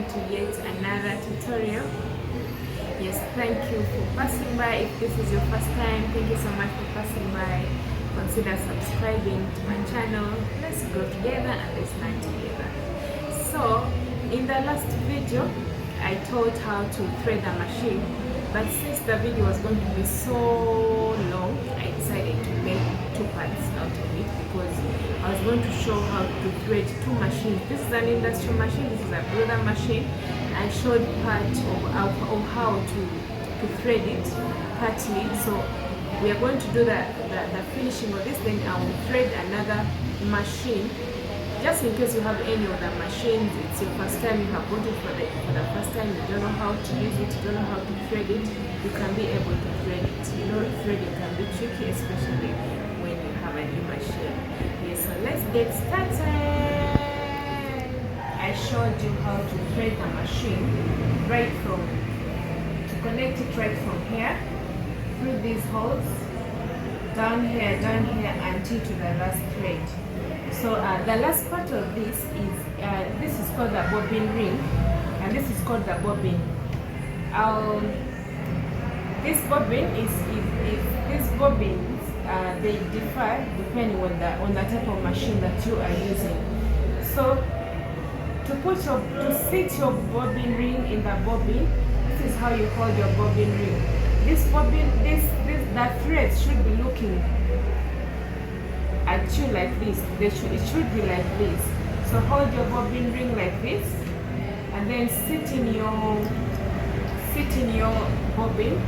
to yet another tutorial. Yes, thank you for passing by. If this is your first time, thank you so much for passing by. Consider subscribing to my channel. Let's grow together and let's learn together. So in the last video I taught how to thread a machine, but since the video was going to be so long, I decided to make two parts out of it because I was going to show how to thread two machines. This is an industrial machine, this is a brother machine. I showed part of how to thread it partly. So we are going to do the finishing of this, then I will thread another machine. Just in case you have any other machines, it's your first time, you have bought it for the first time, you don't know how to use it, you don't know how to thread it, you can be able to thread it. You know, threading can be tricky, especially when you have a new machine. Yes, so let's get started. I showed you how to thread the machine to connect it right from here, through these holes, down here, until to the last thread. So the last part of this is called the bobbin ring, and this is called the bobbin. This bobbin these bobbins they differ depending on the type of machine that you are using. So to fit your bobbin ring in the bobbin, this is how you hold your bobbin ring. This bobbin, the threads should be looking at you like this. It should be like this. So hold your bobbin ring like this, and then sit in your bobbin.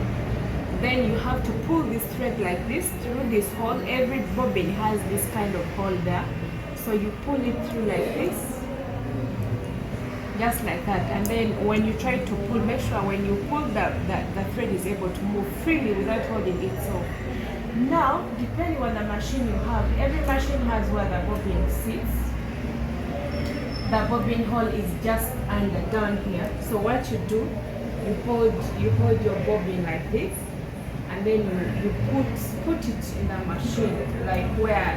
Then you have to pull this thread like this through this hole. Every bobbin has this kind of hole there. So you pull it through like this, just like that. And then when you try to pull, make sure when you pull the thread is able to move freely without holding it. So now, depending on the machine you have, every machine has where the bobbin sits. The bobbin hole is just under down here. So what you do, you hold your bobbin like this, and then you put it in the machine, like where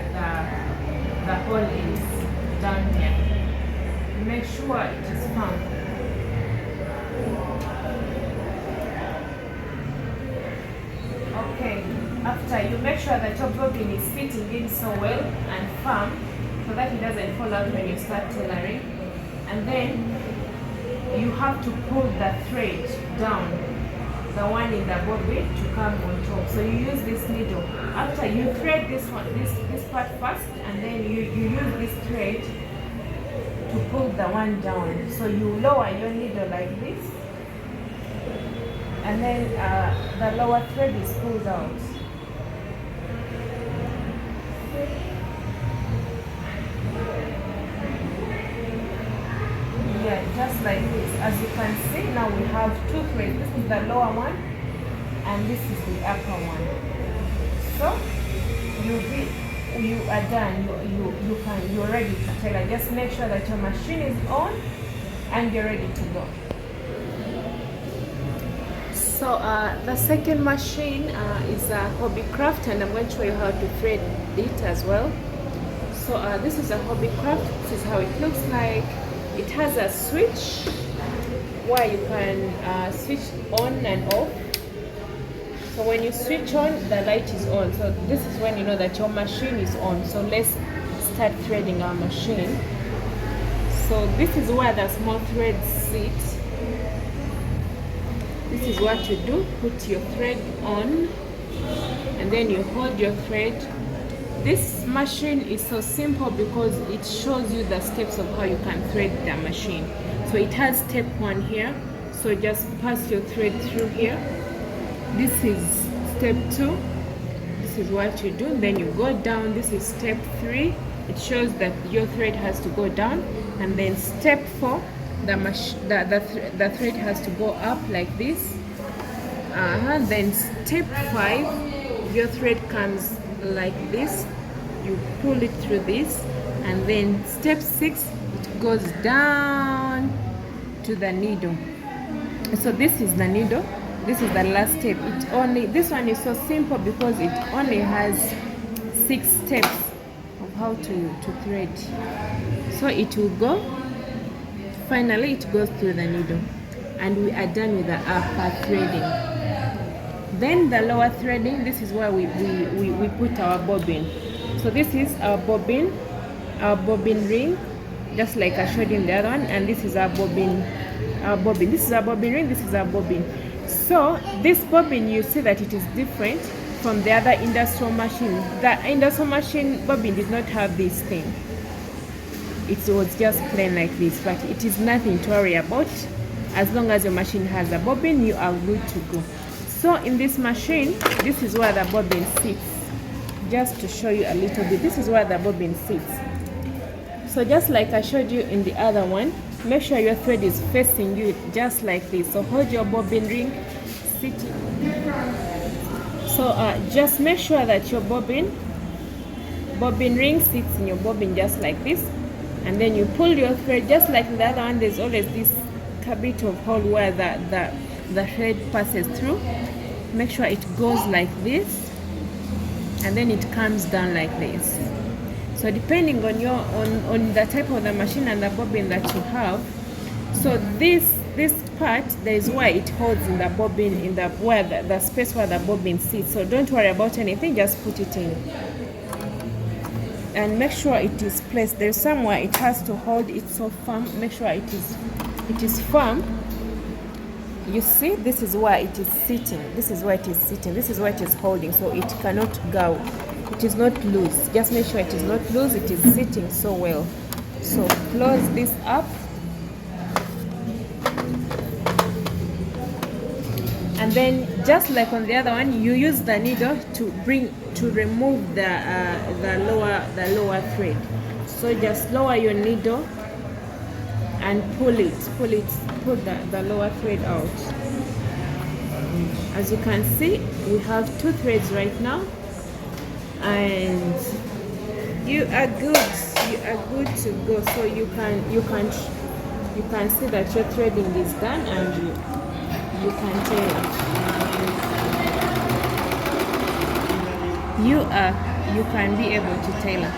the hole is down here. Make sure it is firm. Okay. After you make sure that your bobbin is fitting in so well and firm, so that it doesn't fall out when you start tailoring, and then you have to pull the thread down, the one in the bobbin, to come on top. So you use this needle. After you thread this part first, and then you use this thread to pull the one down. So you lower your needle like this, and then the lower thread is pulled out. Yeah, just like this. As you can see, now we have two threads. This is the lower one, and this is the upper one. So you are done. You're ready to tailor. Just make sure that your machine is on and you're ready to go. So the second machine is a Hobbycraft, and I'm going to show you how to thread it as well. So this is a Hobbycraft. This is how it looks like. It has a switch where you can switch on and off. So when you switch on, the light is on. So this is when you know that your machine is on. So let's start threading our machine. So this is where the small threads sit. This is what you do. Put your thread on, and then you hold your thread. This machine is so simple because it shows you the steps of how you can thread the machine. So it has step 1 here. So just pass your thread through here. This is step 2. This is what you do. Then you go down. This is step 3. It shows that your thread has to go down. And then step 4, the thread has to go up like this. Then step 5, your thread comes like this. You pull it through this, and then step 6, it goes down to the needle. So this is the needle. This is the last step. This one is so simple because it only has 6 steps of how to thread. So it will go finally it goes through the needle, and we are done with the upper threading. Then the lower threading, this is where we put our bobbin. So this is our bobbin ring, just like I showed you in the other one, and this is our bobbin. This is our bobbin ring, this is our bobbin. So this bobbin, you see that it is different from the other industrial machine. The industrial machine bobbin did not have this thing. It was just plain like this, but it is nothing to worry about. As long as your machine has a bobbin, you are good to go. So in this machine, this is where the bobbin sits. Just to show you a little bit, this is where the bobbin sits. So just like I showed you in the other one, make sure your thread is facing you just like this. So hold your bobbin ring sitting. So just make sure that your bobbin ring sits in your bobbin just like this, and then you pull your thread just like the other one. There's always this bit of hole where the thread passes through. Make sure it goes like this, and then it comes down like this. So depending on your on the type of the machine and the bobbin that you have, so this part, there is where it holds in the bobbin, in the where the space where the bobbin sits. So don't worry about anything, just put it in and make sure it is placed. There's somewhere it has to hold it so firm. Make sure it is firm. You see, this is where it is sitting. This is where it is sitting. This is where it is holding, so it cannot go. It is not loose. Just make sure it is not loose. It is sitting so well. So close this up, and then just like on the other one, you use the needle to remove the lower thread. So just lower your needle and pull the lower thread out. As you can see, we have 2 threads right now, and you are good to go. So you can see that your threading is done, and you can tailor. You can be able to tailor.